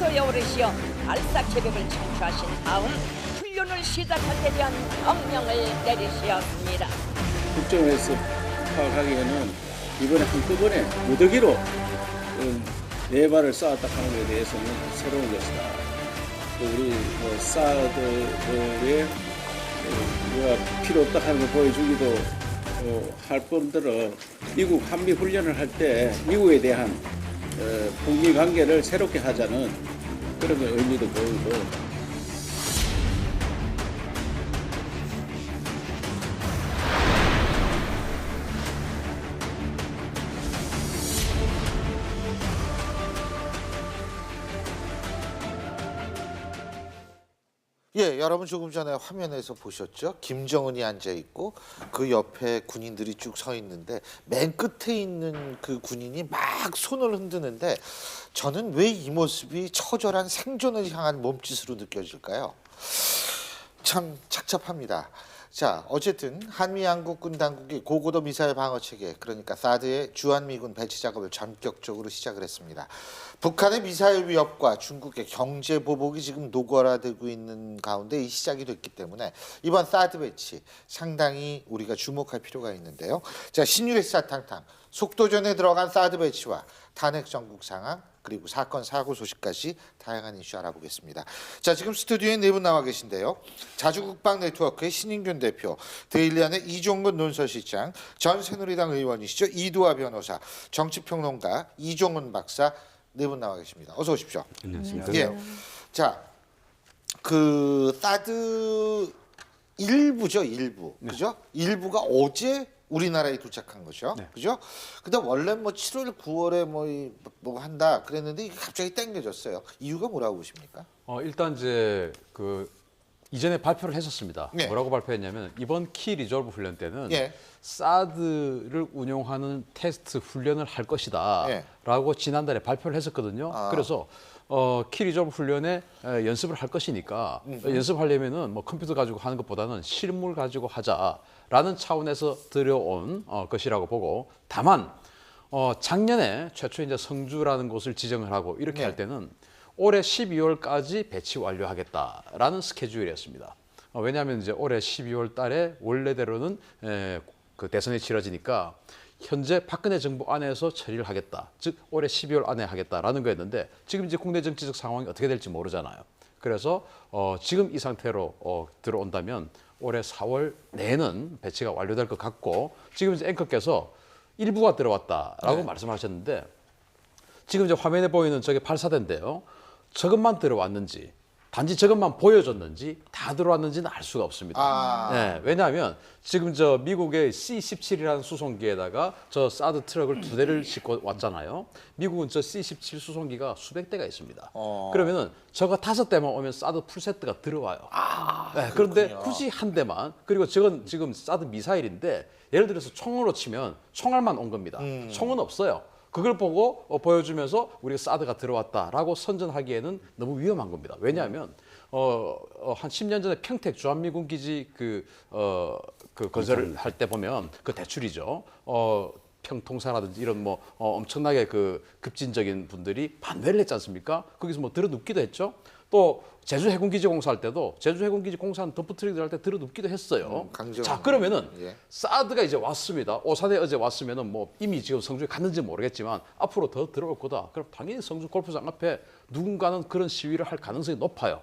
기초에 오르시어 발사체력을 청취하신 다음 훈련을 시작할 때 대한 명령을 내리시었습니다. 국정에서 파악하기에는 이번에 한꺼번에 무더기로 네 발을 쌓았다 하는 것에 대해서는 새로운 것이다. 또 우리 사드의 우리가 필요 없다 하는 걸 보여주기도 할 뿐더러 미국 한미 훈련을 할 때 미국에 대한 북미 관계를 새롭게 하자는 그런 의미도 보이고. 예, 여러분 조금 전에 화면에서 보셨죠? 김정은이 앉아 있고 그 옆에 군인들이 쭉 서 있는데 맨 끝에 있는 그 군인이 막 손을 흔드는데 저는 왜 이 모습이 처절한 생존을 향한 몸짓으로 느껴질까요? 참 착잡합니다. 자, 어쨌든 한미 양국군 당국이 고고도 미사일 방어 체계, 그러니까 사드의 주한미군 배치 작업을 전격적으로 시작을 했습니다. 북한의 미사일 위협과 중국의 경제 보복이 지금 노골화되고 있는 가운데 이 시작이 됐기 때문에 이번 사드 배치 상당히 우리가 주목할 필요가 있는데요. 자, 신유례사탕탕 속도전에 들어간 사드 배치와 탄핵 정국 상황, 그리고 사건 사고 소식까지 다양한 이슈 알아보겠습니다. 자, 지금 스튜디오에 네 분 나와 계신데요. 자주국방 네트워크의 신인균 대표, 데일리안의 이종근 논설실장, 전 새누리당 의원이시죠. 이두화 변호사, 정치평론가 이종훈 박사 네 분 나와 계십니다. 어서 오십시오. 안녕하십니까. 예. 자, 그 사드 일부죠, 일부. 네. 그죠? 일부가 어제 우리나라에 도착한 거죠. 네. 그죠? 근데 원래 뭐 7월, 9월에 뭐 한다 그랬는데 이게 갑자기 당겨졌어요. 이유가 뭐라고 보십니까? 일단 이제 그 이전에 발표를 했었습니다. 예. 뭐라고 발표했냐면 이번 키 리졸브 훈련 때는 예. 사드를 운용하는 테스트 훈련을 할 것이다라고 지난달에 발표를 했었거든요. 그래서 키 리졸브 훈련에 연습을 할 것이니까 연습하려면은 뭐 컴퓨터 가지고 하는 것보다는 실물 가지고 하자라는 차원에서 들여온 것이라고 보고, 다만 작년에 최초 이제 성주라는 곳을 지정을 하고 이렇게 네. 할 때는 올해 12월까지 배치 완료하겠다라는 스케줄이었습니다. 왜냐하면 이제 올해 12월 달에 원래대로는 그 대선이 치러지니까 현재 박근혜 정부 안에서 처리를 하겠다. 즉 올해 12월 안에 하겠다라는 거였는데 지금 이제 국내 정치적 상황이 어떻게 될지 모르잖아요. 그래서 지금 이 상태로 들어온다면 올해 4월 내에는 배치가 완료될 것 같고, 지금 이제 앵커께서 일부가 들어왔다라고 말씀하셨는데 지금 이제 화면에 보이는 저게 발사대인데요. 저것만 들어왔는지, 단지 저것만 보여줬는지 다 들어왔는지는 알 수가 없습니다. 네, 왜냐하면 지금 저 미국의 C-17이라는 수송기에다가 저 사드 트럭을 2대를 싣고 왔잖아요. 미국은 저 C-17 수송기가 수백 대가 있습니다. 그러면은 저거 5대만 오면 사드 풀세트가 들어와요. 네, 그런데 굳이 한 대만, 그리고 저건 지금 사드 미사일인데 예를 들어서 총으로 치면 총알만 온 겁니다. 총은 없어요. 그걸 보고 보여주면서 우리가 사드가 들어왔다라고 선전하기에는 너무 위험한 겁니다. 왜냐하면 한 10년 전에 평택 주한미군 기지 그 건설을 할 때 보면 그 대출이죠. 평통사라든지 이런 뭐 엄청나게 그 급진적인 분들이 반대를 했지 않습니까? 거기서 뭐 들어눕기도 했죠. 또 제주 해군기지 공사할 때도 제주 해군기지 공사한 덤프트럭들 할 때 들어눕기도 했어요. 자, 그러면은 사드가 이제 왔습니다. 오사대 어제 왔으면은 뭐 이미 지금 성주에 갔는지 모르겠지만 앞으로 더 들어올 거다. 그럼 당연히 성주 골프장 앞에 누군가는 그런 시위를 할 가능성이 높아요.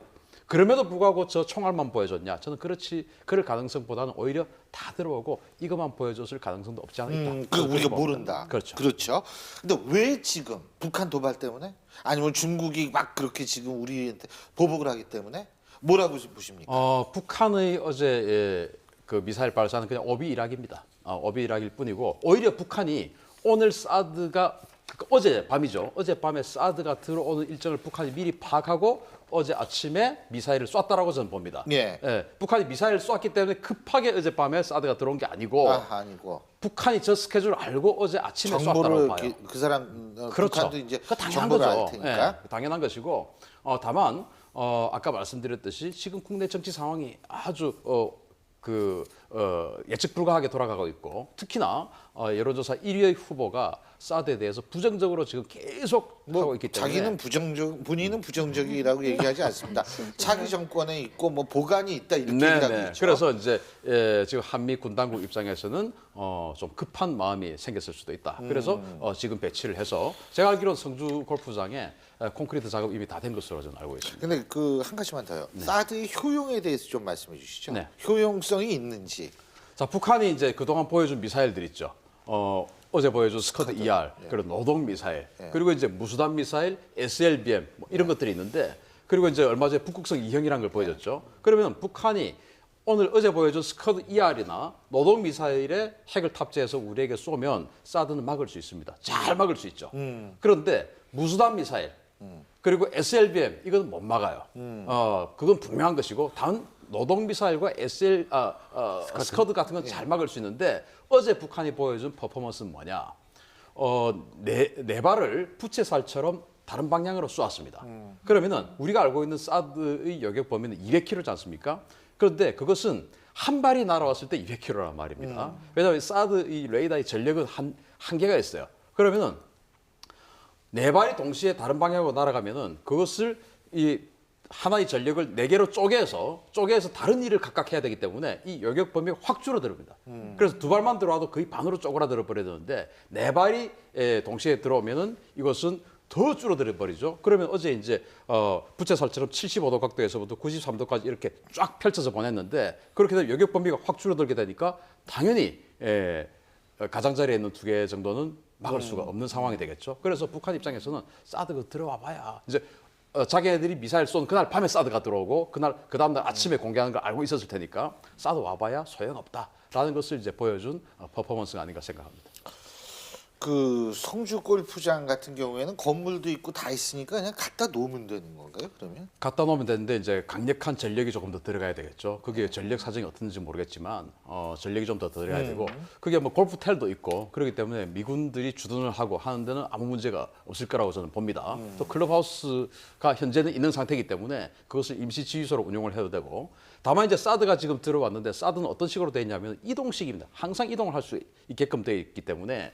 그럼에도 불구하고 저 총알만 보여줬냐? 저는 그럴 가능성보다는 오히려 다 들어오고 이것만 보여줬을 가능성도 없지 않아 있다. 그 우리가 모른다. 그렇죠. 그렇죠. 근데 왜 지금 북한 도발 때문에? 아니면 중국이 막 그렇게 지금 우리한테 보복을 하기 때문에? 뭐라고 보십니까? 북한의 어제 그 미사일 발사는 그냥 어비 일학입니다. 어비 일학일 뿐이고, 오히려 북한이 오늘 사드가 어제 밤이죠. 어젯밤에 사드가 들어오는 일정을 북한이 미리 파악하고 어제 아침에 미사일을 쐈다라고 저는 봅니다. 예. 북한이 미사일을 쐈기 때문에 급하게 어젯밤에 사드가 들어온 게 아니고, 아니고 북한이 저 스케줄을 알고 어제 아침에 정보를 쐈다라고 봐요. 그 사람 그렇죠. 북한도 이제 그거 당연한 정보를 거죠. 알 테니까. 당연한 것이고, 다만 아까 말씀드렸듯이 지금 국내 정치 상황이 아주 예측 불가하게 돌아가고 있고 특히나 여론조사 1위의 후보가 사드에 대해서 부정적으로 지금 계속 하고 있기 때문에 자기는 본인은 부정적이라고 얘기하지 않습니다. 자기 정권에 있고 뭐 보관이 있다 이렇게 얘기하고 있죠. 그래서 이제 지금 한미 군당국 입장에서는 좀 급한 마음이 생겼을 수도 있다. 그래서 지금 배치를 해서 제가 알기로는 성주 골프장에 콘크리트 작업 이미 다 된 것으로 저는 알고 있습니다. 근데 그 한 가지만 더요. 사드의 효용에 대해서 좀 말씀해 주시죠. 네. 효용성이 있는지. 자, 북한이 이제 그동안 보여준 미사일들 있죠. 어제 보여준 스커드 ER, 그리고 노동 미사일, 그리고 이제 무수단 미사일, SLBM 뭐 이런 것들이 있는데, 그리고 이제 얼마 전에 북극성 2형이라는 걸 보여줬죠. 그러면 북한이 어제 보여준 스커드 ER이나 노동 미사일에 핵을 탑재해서 우리에게 쏘면 사드는 막을 수 있습니다. 잘 막을 수 있죠. 그런데 무수단 미사일, 그리고 SLBM 이건 못 막아요. 그건 분명한 것이고 단 노동 미사일과 스커드 같은 건 잘 막을 수 있는데 어제 북한이 보여준 퍼포먼스는 뭐냐? 네 발을 부채살처럼 다른 방향으로 쏘았습니다. 그러면은 우리가 알고 있는 사드의 여격 범위는 200km지 않습니까? 그런데 그것은 한 발이 날아왔을 때 200km란 말입니다. 왜냐하면 사드 이 레이더의 전력은 한계가 있어요. 그러면은 네 발이 동시에 다른 방향으로 날아가면은 그것을 이 하나의 전력을 네 개로 쪼개서 다른 일을 각각 해야 되기 때문에 이 여격 범위가 확 줄어듭니다. 그래서 두 발만 들어와도 거의 반으로 쪼그라들어 버려야 되는데 네 발이 동시에 들어오면은 이것은 더 줄어들어 버리죠. 그러면 어제 이제 부채살처럼 75도 각도에서부터 93도까지 이렇게 쫙 펼쳐서 보냈는데 그렇게 되면 여격 범위가 확 줄어들게 되니까 당연히 가장자리에 있는 두 개 정도는 막을 수가 없는 상황이 되겠죠. 그래서 북한 입장에서는 사드가 들어와 봐야 이제 자기네들이 미사일 쏜 그날 밤에 사드가 들어오고 그 다음날 아침에 공개하는 걸 알고 있었을 테니까 사드 와봐야 소용없다라는 것을 이제 보여준 퍼포먼스가 아닌가 생각합니다. 그 성주 골프장 같은 경우에는 건물도 있고 다 있으니까 그냥 갖다 놓으면 되는 건가요? 그러면? 갖다 놓으면 되는데 이제 강력한 전력이 조금 더 들어가야 되겠죠. 그게 전력 사정이 어떤지 모르겠지만 전력이 좀 더 들어가야 되고 그게 뭐 골프텔도 있고 그렇기 때문에 미군들이 주둔을 하고 하는 데는 아무 문제가 없을 거라고 저는 봅니다. 또 클럽하우스가 현재는 있는 상태이기 때문에 그것을 임시 지휘소로 운용을 해도 되고 다만 이제 사드가 지금 들어왔는데 사드는 어떤 식으로 되어 있냐면 이동식입니다. 항상 이동을 할 수 있게끔 되어 있기 때문에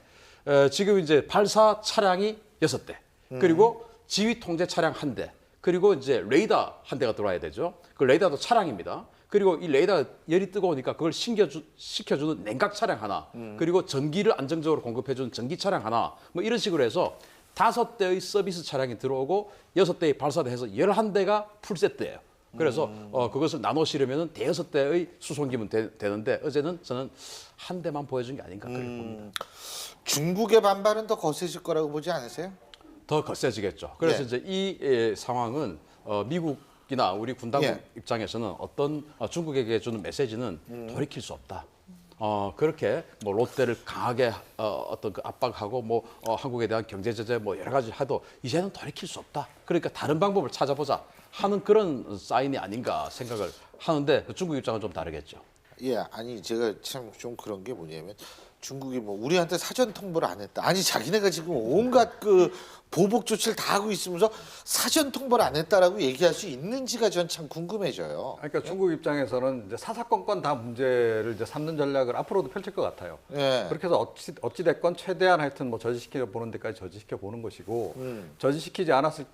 지금 이제 발사 차량이 6대, 그리고 지휘 통제 차량 1대, 그리고 이제 레이더 1대가 들어와야 되죠. 그 레이더도 차량입니다. 그리고 이 레이더가 열이 뜨거우니까 그걸 식혀주는 냉각 차량 하나, 그리고 전기를 안정적으로 공급해주는 전기 차량 하나, 뭐 이런 식으로 해서 5대의 서비스 차량이 들어오고 6대의 발사대 해서 11대가 풀세트예요. 그래서 그것을 나눠 실으면 대여섯 대의 수송기면 되는데 어제는 저는 한 대만 보여준 게 아닌가 그렇게 봅니다. 중국의 반발은 더 거세질 거라고 보지 않으세요? 더 거세지겠죠. 그래서 이제 이 상황은 미국이나 우리 군당국 입장에서는 어떤 중국에게 주는 메시지는 돌이킬 수 없다. 그렇게 뭐 롯데를 강하게 어떤 그 압박하고 뭐 한국에 대한 경제 제재 뭐 여러 가지 해도 이제는 돌이킬 수 없다. 그러니까 다른 방법을 찾아보자 하는 그런 사인이 아닌가 생각을 하는데 중국 입장은 좀 다르겠죠. 예, 아니 제가 참 좀 그런 게 뭐냐면 중국이 뭐 우리한테 사전 통보를 안 했다. 아니 자기네가 지금 온갖 그 보복 조치를 다 하고 있으면서 사전 통보를 안 했다라고 얘기할 수 있는지가 전 참 궁금해져요. 그러니까 중국 입장에서는 이제 사사건건 다 문제를 이제 삼는 전략을 앞으로도 펼칠 것 같아요. 예. 그렇게 해서 어찌 됐건 최대한 하여튼 뭐 저지시켜 보는 데까지 저지시켜 보는 것이고 저지시키지 않았을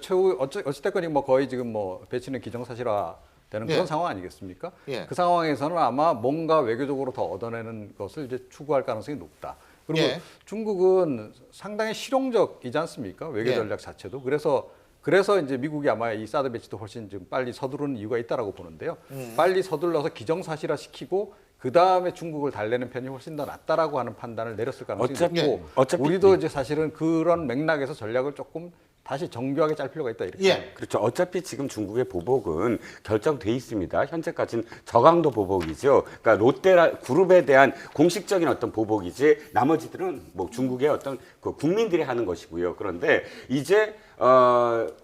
최후 어찌 됐건 뭐 거의 지금 뭐 배치는 기정사실화 되는 그런 상황 아니겠습니까? 그 상황에서는 아마 뭔가 외교적으로 더 얻어내는 것을 이제 추구할 가능성이 높다. 그리고 중국은 상당히 실용적이지 않습니까? 외교 전략 자체도. 그래서 이제 미국이 아마 이 사드 배치도 훨씬 좀 빨리 서두르는 이유가 있다라고 보는데요. 빨리 서둘러서 기정사실화 시키고 그 다음에 중국을 달래는 편이 훨씬 더 낫다라고 하는 판단을 내렸을 가능성이 높고 우리도 이제 사실은 그런 맥락에서 전략을 조금 다시 정교하게 짤 필요가 있다 이렇게. 그렇죠. 어차피 지금 중국의 보복은 결정돼 있습니다. 현재까지는 저강도 보복이죠. 그러니까 롯데 그룹에 대한 공식적인 어떤 보복이지 나머지들은 뭐 중국의 어떤 그 국민들이 하는 것이고요. 그런데 이제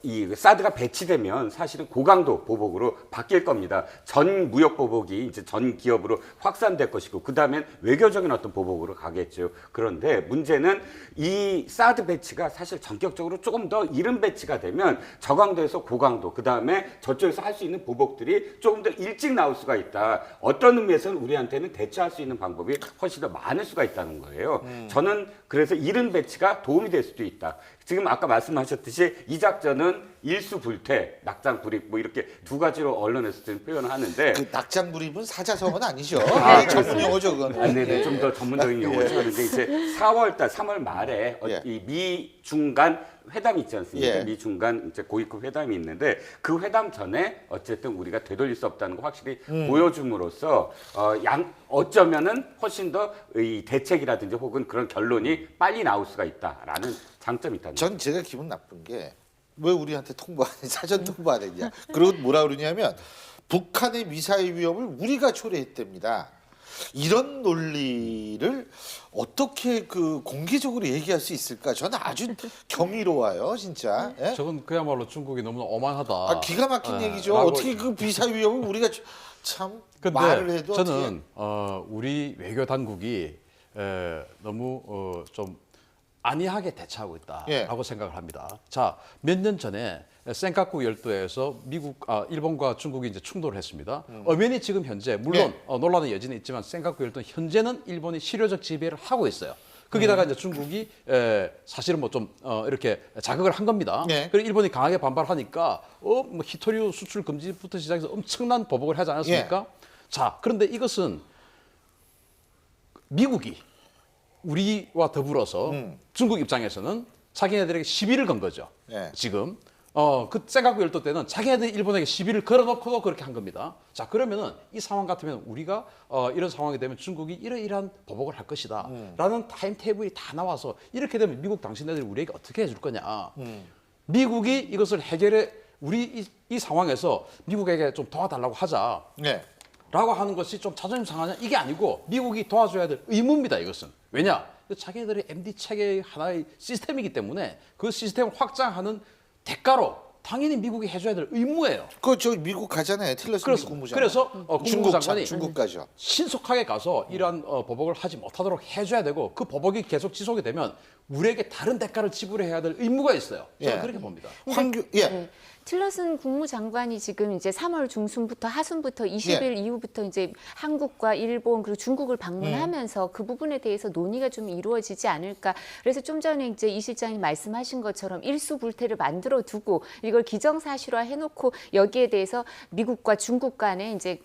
이 사드가 배치되면 사실은 고강도 보복으로 바뀔 겁니다. 전 무역 보복이 이제 전 기업으로 확산될 것이고 그 다음엔 외교적인 어떤 보복으로 가겠죠. 그런데 문제는 이 사드 배치가 사실 전격적으로 조금 더 이른 배치가 되면 저강도에서 고강도 그 다음에 저쪽에서 할 수 있는 보복들이 조금 더 일찍 나올 수가 있다. 어떤 의미에서는 우리한테는 대처할 수 있는 방법이 훨씬 더 많을 수가 있다는 거예요. 저는 그래서 이른 배치가 도움이 될 수도 있다. 지금 아까 말씀하셨듯이 이 작전은 일수불퇴, 낙장불입 뭐 이렇게 두 가지로 언론에서 지금 표현을 하는데 그 낙장불입은 사자성어는 아니죠. 네, 전문 용어죠, 그건. 네네, 좀 더 전문적인 용어죠. 그런데 이제 4월달, 3월 말에 예. 이 미-중 간 회담이 있지 않습니까? 예. 미-중 간 이제 고위급 회담이 있는데 그 회담 전에 어쨌든 우리가 되돌릴 수 없다는 거 확실히 보여줌으로써 어쩌면은 훨씬 더 이 대책이라든지 혹은 그런 결론이 빨리 나올 수가 있다라는 장점이 있다는 거죠. 전 제가 기분 나쁜 게 왜 우리한테 통보 안 해? 사전 통보 안 했냐? 그리고 뭐라 그러냐면 북한의 미사일 위협을 우리가 초래했답니다. 이런 논리를 어떻게 그 공개적으로 얘기할 수 있을까? 저는 아주 경이로워요, 진짜. 예? 저건 그야말로 중국이 너무나 오만하다. 기가 막힌 얘기죠. 라고 어떻게 그 미사일 위협을 우리가 참 근데 말을 해도 저는 우리 외교 당국이 너무 좀 안이하게 대처하고 있다라고 예. 생각을 합니다. 자, 몇 년 전에 센카쿠 열도에서 일본과 중국이 이제 충돌을 했습니다. 엄연히 지금 현재 물론 논란의 여지는 있지만 센카쿠 열도는 현재는 일본이 실효적 지배를 하고 있어요. 거기다가 이제 중국이 사실은 뭐 좀 이렇게 자극을 한 겁니다. 네. 그리고 일본이 강하게 반발하니까 뭐 히토류 수출 금지부터 시작해서 엄청난 보복을 하지 않았습니까? 자, 그런데 이것은 미국이 우리와 더불어서 중국 입장에서는 자기네들에게 시비를 건 거죠. 네. 지금 그 센카쿠 열도 때는 자기네들이 일본에게 시비를 걸어놓고도 그렇게 한 겁니다. 자, 그러면은 이 상황 같으면 우리가 이런 상황이 되면 중국이 이러이러한 보복을 할 것이다 라는 타임테이블이 다 나와서 이렇게 되면 미국 당신네들이 우리에게 어떻게 해줄 거냐. 미국이 이것을 해결해 우리 이 상황에서 미국에게 좀 도와달라고 하자. 네. 라고 하는 것이 좀 자존심 상하냐? 이게 아니고 미국이 도와줘야 될 의무입니다. 이것은. 왜냐? 자기네들의 MD 체계의 하나의 시스템이기 때문에 그 시스템을 확장하는 대가로 당연히 미국이 해줘야 될 의무예요. 저 미국 가잖아요. 틸러슨 미 국무장관. 그래서 국무부 장관이 중국 가죠. 신속하게 가서 이러한 보복을 하지 못하도록 해줘야 되고 그 보복이 계속 지속이 되면 우리에게 다른 대가를 지불해야 될 의무가 있어요. 저는 예. 그렇게 봅니다. 예. 틸러슨 국무장관이 지금 이제 3월 중순부터 하순부터 20일 이후부터 이제 한국과 일본 그리고 중국을 방문하면서 그 부분에 대해서 논의가 좀 이루어지지 않을까. 그래서 좀 전에 이제 이 실장이 말씀하신 것처럼 일수불태를 만들어 두고 이걸 기정사실화 해놓고 여기에 대해서 미국과 중국 간에 이제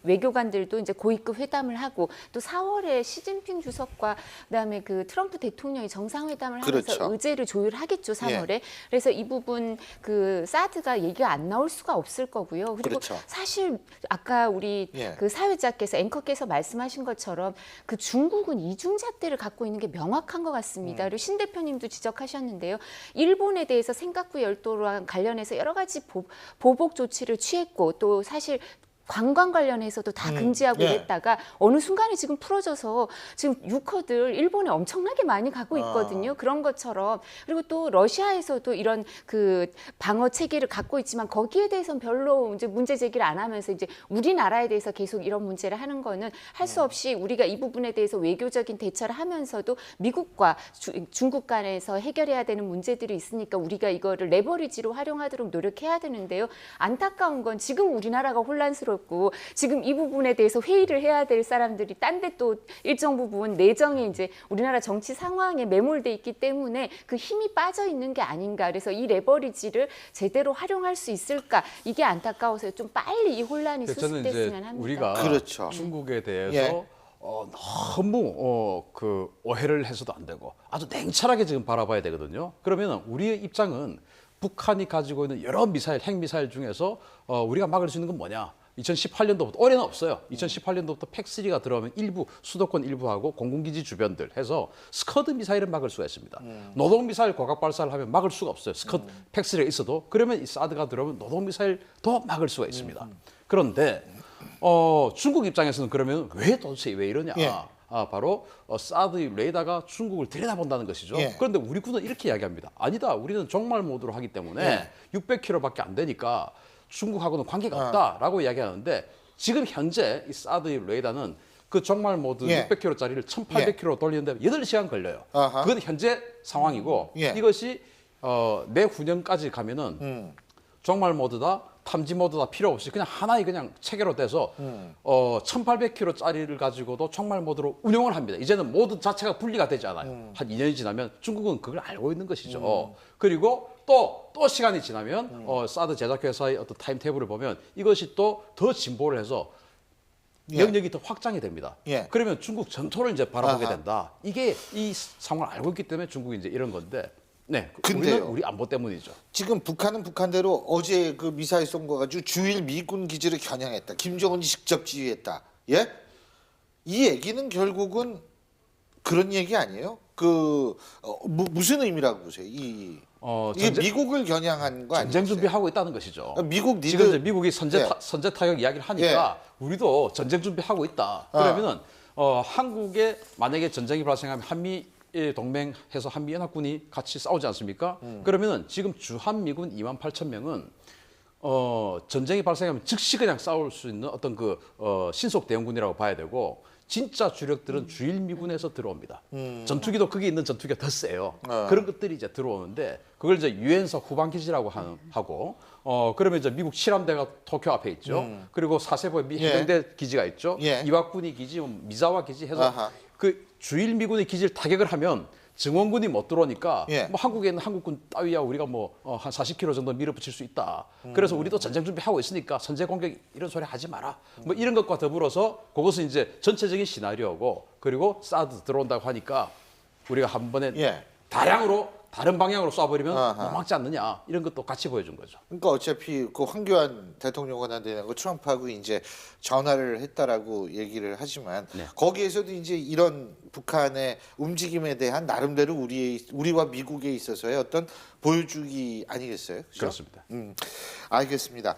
외교관들도 이제 고위급 회담을 하고 또 4월에 시진핑 주석과 그다음에 그 트럼프 대통령이 정상회담을 하면서 그렇죠. 의제를 조율하겠죠 3월에. 그래서 이 부분 그 사드가 얘기가 안 나올 수가 없을 거고요. 그리고 그렇죠. 사실 아까 우리 예. 그 사회자께서 앵커께서 말씀하신 것처럼 그 중국은 이중잣대를 갖고 있는 게 명확한 것 같습니다. 그리고 신 대표님도 지적하셨는데요. 일본에 대해서 센카쿠 열도랑 관련해서 여러 가지 보복 조치를 취했고 또 사실 관광 관련해서도 다 금지하고 예. 이랬다가 어느 순간에 지금 풀어져서 지금 유커들 일본에 엄청나게 많이 가고 있거든요. 그런 것처럼. 그리고 또 러시아에서도 이런 그 방어 체계를 갖고 있지만 거기에 대해서는 별로 이제 문제 제기를 안 하면서 이제 우리나라에 대해서 계속 이런 문제를 하는 거는 할 수 없이 우리가 이 부분에 대해서 외교적인 대처를 하면서도 미국과 중국 간에서 해결해야 되는 문제들이 있으니까 우리가 이거를 레버리지로 활용하도록 노력해야 되는데요. 안타까운 건 지금 우리나라가 혼란스럽고 지금 이 부분에 대해서 회의를 해야 될 사람들이 딴 데 또 일정 부분 내정에 이제 우리나라 정치 상황에 매몰돼 있기 때문에 그 힘이 빠져 있는 게 아닌가. 그래서 이 레버리지를 제대로 활용할 수 있을까? 이게 안타까워서 좀 빨리 이 혼란이 저는 이제 수습됐으면 합니다. 우리가 그렇죠. 중국에 대해서 예. 너무 그 오해를 해서도 안 되고 아주 냉철하게 지금 바라봐야 되거든요. 그러면 우리의 입장은 북한이 가지고 있는 여러 미사일, 핵미사일 중에서 우리가 막을 수 있는 건 뭐냐? 2018년도부터 올해는 없어요. 2018년도부터 팩3가 들어오면 일부 수도권 일부하고 공군기지 주변들 해서 스커드 미사일은 막을 수가 있습니다. 노동 미사일 고각 발사를 하면 막을 수가 없어요. 스커드 팩3가 있어도 그러면 이 사드가 들어오면 노동 미사일도 막을 수가 있습니다. 그런데 중국 입장에서는 그러면 왜 도대체 왜 이러냐? 예. 바로 사드 레이더가 중국을 들여다본다는 것이죠. 예. 그런데 우리 군은 이렇게 이야기합니다. 아니다, 우리는 종말 모드로 하기 때문에 예. 600km밖에 안 되니까 중국하고는 관계가 없다라고 이야기하는데 지금 현재 이 사드 레이더는 그 종말 모드 예. 600km짜리를 1800km 돌리는데 8시간 걸려요. 아하. 그건 현재 상황이고 예. 이것이 내후년까지 가면은 종말 모드다 탐지 모드다 필요 없이 그냥 하나의 그냥 체계로 돼서 1800km짜리를 가지고도 종말 모드로 운영을 합니다. 이제는 모드 자체가 분리가 되지 않아요. 한 2년이 지나면 중국은 그걸 알고 있는 것이죠. 그리고 또 시간이 지나면 사드 제작회사의 어떤 타임테이블을 보면 이것이 또 더 진보를 해서 예. 영역이 더 확장이 됩니다. 예. 그러면 중국 전토를 이제 바라보게 아하. 된다. 이게 이 상황을 알고 있기 때문에 중국이 이제 이런 건데, 네, 근데요. 우리는 우리 안보 때문이죠. 지금 북한은 북한대로 어제 그 미사일 쏜 거 가지고 주일 미군 기지를 겨냥했다. 김정은이 직접 지휘했다. 예? 이 얘기는 결국은 그런 얘기 아니에요? 무슨 의미라고 보세요? 이게 미국을 겨냥한 거 아니에요? 전쟁 준비하고 있다는 것이죠. 미국 지금 이제 니들 미국이 선제 타격 이야기를 하니까 우리도 전쟁 준비하고 있다. 그러면은 한국에 만약에 전쟁이 발생하면 한미 동맹해서 한미 연합군이 같이 싸우지 않습니까? 그러면은 지금 주한 미군 28,000명은 전쟁이 발생하면 즉시 그냥 싸울 수 있는 어떤 신속 대응군이라고 봐야 되고 진짜 주력들은 주일 미군에서 들어옵니다. 전투기도 거기 있는 전투기가 더 세요. 그런 것들이 이제 들어오는데 그걸 이제 유엔서 후방 기지라고 하고 그러면 이제 미국 칠함대가 도쿄 앞에 있죠. 그리고 사세보에 미 해병대 기지가 있죠. 예. 이와쿠니 기지, 미자와 기지 해서 아하. 그 주일 미군의 기지를 타격을 하면 증원군이 못 들어오니까 예. 뭐 한국에 있는 한국군 따위야 우리가 뭐 한 40km 정도 밀어붙일 수 있다. 그래서 우리도 전쟁 준비하고 있으니까 선제 공격 이런 소리 하지 마라. 뭐 이런 것과 더불어서 그것은 이제 전체적인 시나리오고 그리고 사드 들어온다고 하니까 우리가 한 번에 예. 다량으로 다른 방향으로 쏴버리면 아하. 못 막지 않느냐 이런 것도 같이 보여준 거죠. 그러니까 어차피 그 황교안 대통령 권한대행하고 트럼프하고 이제 전화를 했다라고 얘기를 하지만 네. 거기에서도 이제 이런 북한의 움직임에 대한 나름대로 우리와 미국에 있어서의 어떤 보여주기 아니겠어요? 그죠? 그렇습니다. 알겠습니다.